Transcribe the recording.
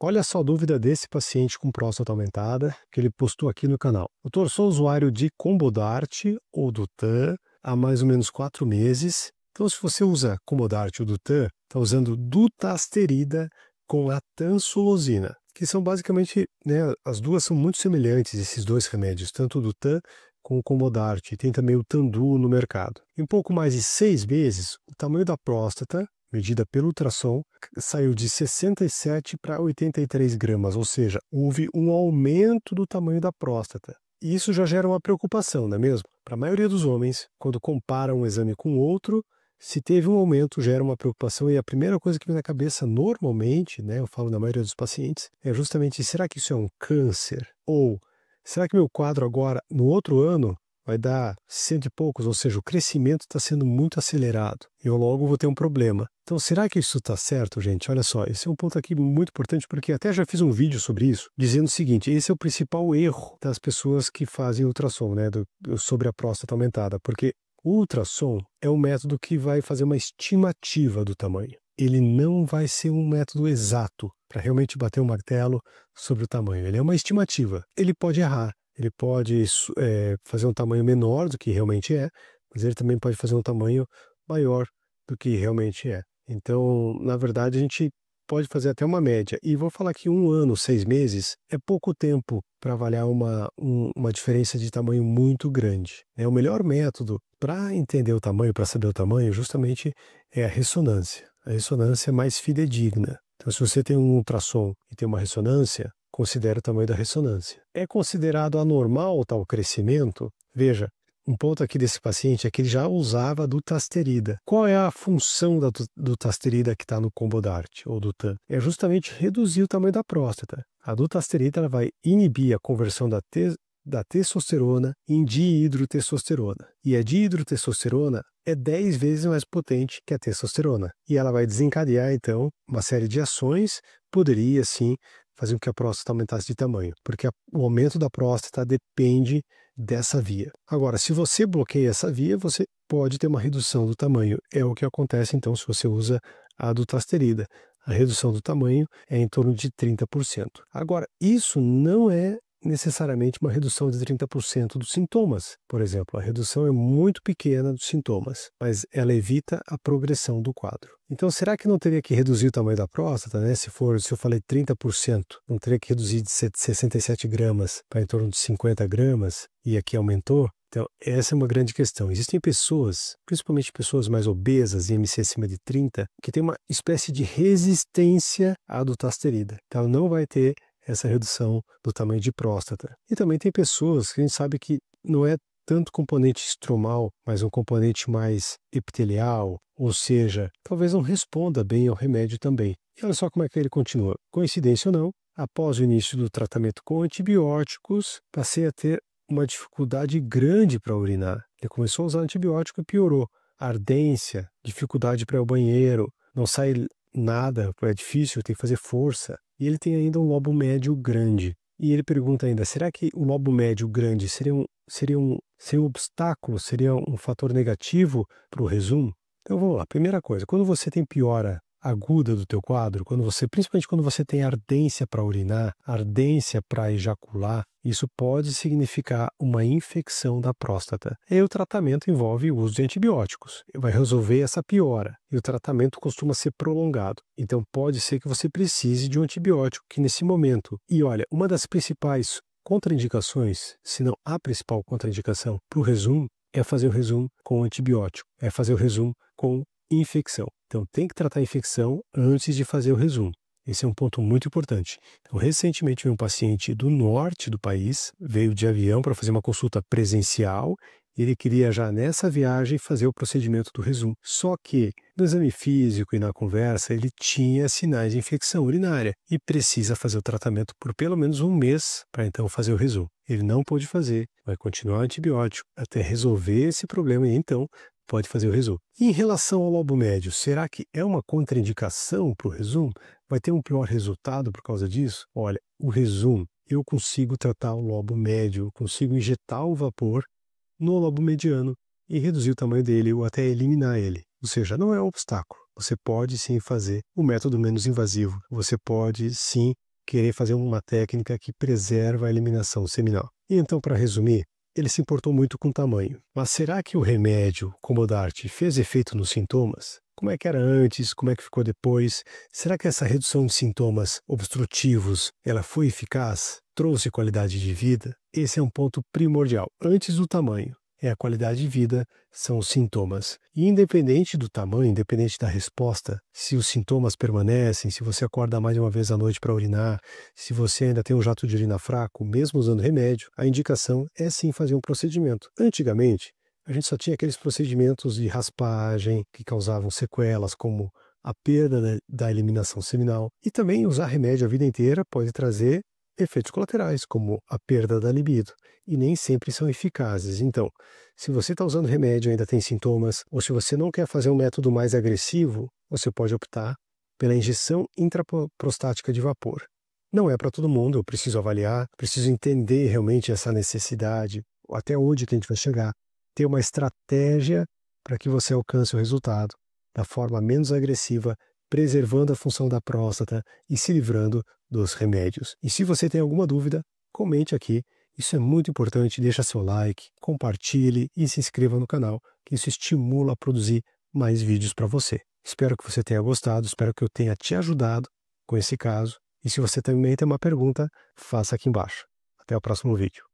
Olha só a dúvida desse paciente com próstata aumentada, que ele postou aqui no canal. Doutor, sou usuário de Combodart ou Dutan há mais ou menos 4 meses. Então, se você usa Combodart ou Dutan, está usando dutasterida com a tansulosina, que são basicamente, né, as duas são muito semelhantes, esses dois remédios, tanto o Dutan com o Combodart. Tem também o Tandu no mercado. Em pouco mais de 6 meses, o tamanho da próstata, medida pelo ultrassom, saiu de 67 para 83 gramas, ou seja, houve um aumento do tamanho da próstata. E isso já gera uma preocupação, não é mesmo? Para a maioria dos homens, quando compara um exame com outro, se teve um aumento, gera uma preocupação, e a primeira coisa que vem na cabeça normalmente, né, eu falo na maioria dos pacientes, é justamente, será que isso é um câncer? Ou será que meu quadro agora, no outro ano, vai dar 100 e poucos, ou seja, o crescimento está sendo muito acelerado e eu logo vou ter um problema. Então, será que isso está certo, gente? Olha só, esse é um ponto aqui muito importante, porque até já fiz um vídeo sobre isso, dizendo o seguinte, esse é o principal erro das pessoas que fazem ultrassom, né, sobre a próstata aumentada, porque o ultrassom é um método que vai fazer uma estimativa do tamanho. Ele não vai ser um método exato para realmente bater o martelo sobre o tamanho. Ele é uma estimativa. Ele pode errar. Ele pode fazer um tamanho menor do que realmente é, mas ele também pode fazer um tamanho maior do que realmente é. Então, na verdade, a gente pode fazer até uma média. E vou falar que 1 ano, 6 meses, é pouco tempo para avaliar uma diferença de tamanho muito grande. O melhor método para entender o tamanho, para saber o tamanho, justamente é a ressonância. A ressonância é mais fidedigna. Então, se você tem um ultrassom e tem uma ressonância, considere o tamanho da ressonância. É considerado anormal tal crescimento? Veja, um ponto aqui desse paciente é que ele já usava a dutasterida. Qual é a função da dutasterida que está no Combodart ou Dutan? É justamente reduzir o tamanho da próstata. A dutasterida ela vai inibir a conversão da testosterona em dihidrotestosterona. E a dihidrotestosterona é 10 vezes mais potente que a testosterona. E ela vai desencadear, então, uma série de ações, poderia, sim, fazer com que a próstata aumentasse de tamanho, porque o aumento da próstata depende dessa via. Agora, se você bloqueia essa via, você pode ter uma redução do tamanho. É o que acontece, então, se você usa a dutasterida. A redução do tamanho é em torno de 30%. Agora, isso não é necessariamente uma redução de 30% dos sintomas. Por exemplo, a redução é muito pequena dos sintomas, mas ela evita a progressão do quadro. Então, será que não teria que reduzir o tamanho da próstata, né? Se eu falei 30%, não teria que reduzir de 67 gramas para em torno de 50 gramas, e aqui aumentou? Então, essa é uma grande questão. Existem pessoas, principalmente pessoas mais obesas, IMC acima de 30, que tem uma espécie de resistência à dutasterida. Então, não vai ter essa redução do tamanho de próstata. E também tem pessoas que a gente sabe que não é tanto componente estromal, mas um componente mais epitelial, ou seja, talvez não responda bem ao remédio também. E olha só como é que ele continua. Coincidência ou não, após o início do tratamento com antibióticos, passei a ter uma dificuldade grande para urinar. Ele começou a usar antibiótico e piorou. Ardência, dificuldade para ir ao banheiro, não sai nada, é difícil, tem que fazer força. E ele tem ainda um lobo médio grande. E ele pergunta ainda, será que o lobo médio grande seria um obstáculo, seria um fator negativo para o resumo? Então vamos lá, primeira coisa, quando você tem piora aguda do teu quadro, principalmente quando você tem ardência para urinar, ardência para ejacular, isso pode significar uma infecção da próstata. E o tratamento envolve o uso de antibióticos. Vai resolver essa piora. E o tratamento costuma ser prolongado. Então pode ser que você precise de um antibiótico que nesse momento. E olha, uma das principais contraindicações, se não a principal contraindicação para o resumo, é fazer o resumo com antibiótico. É fazer o resumo com infecção. Então tem que tratar a infecção antes de fazer o resumo. Esse é um ponto muito importante. Então, recentemente veio um paciente do norte do país, veio de avião para fazer uma consulta presencial, e ele queria já nessa viagem fazer o procedimento do resumo. Só que no exame físico e na conversa ele tinha sinais de infecção urinária e precisa fazer o tratamento por pelo menos 1 mês para então fazer o resumo. Ele não pôde fazer, vai continuar antibiótico até resolver esse problema e então pode fazer o resumo. E em relação ao lobo médio, será que é uma contraindicação para o resumo? Vai ter um pior resultado por causa disso? Olha, o resumo, eu consigo tratar o lobo médio, eu consigo injetar o vapor no lobo mediano e reduzir o tamanho dele ou até eliminar ele. Ou seja, não é um obstáculo. você pode sim fazer o método menos invasivo. Você pode sim querer fazer uma técnica que preserva a eliminação seminal. E então, para resumir, ele se importou muito com o tamanho. Mas será que o remédio Combodart fez efeito nos sintomas? Como é que era antes? Como é que ficou depois? Será que essa redução de sintomas obstrutivos ela foi eficaz? Trouxe qualidade de vida? Esse é um ponto primordial. Antes do tamanho, é a qualidade de vida, são os sintomas. E independente do tamanho, independente da resposta, se os sintomas permanecem, se você acorda mais de uma vez à noite para urinar, se você ainda tem um jato de urina fraco, mesmo usando remédio, a indicação é sim fazer um procedimento. Antigamente, a gente só tinha aqueles procedimentos de raspagem que causavam sequelas, como a perda da eliminação seminal. E também usar remédio a vida inteira pode trazer efeitos colaterais, como a perda da libido, e nem sempre são eficazes. Então, se você está usando remédio e ainda tem sintomas, ou se você não quer fazer um método mais agressivo, você pode optar pela injeção intraprostática de vapor. Não é para todo mundo, eu preciso avaliar, preciso entender realmente essa necessidade, até onde que a gente vai chegar, ter uma estratégia para que você alcance o resultado da forma menos agressiva, preservando a função da próstata e se livrando dos remédios. E se você tem alguma dúvida, comente aqui. Isso é muito importante. Deixa seu like, compartilhe e se inscreva no canal, que isso estimula a produzir mais vídeos para você. Espero que você tenha gostado, espero que eu tenha te ajudado com esse caso. E se você também tem uma pergunta, faça aqui embaixo. Até o próximo vídeo.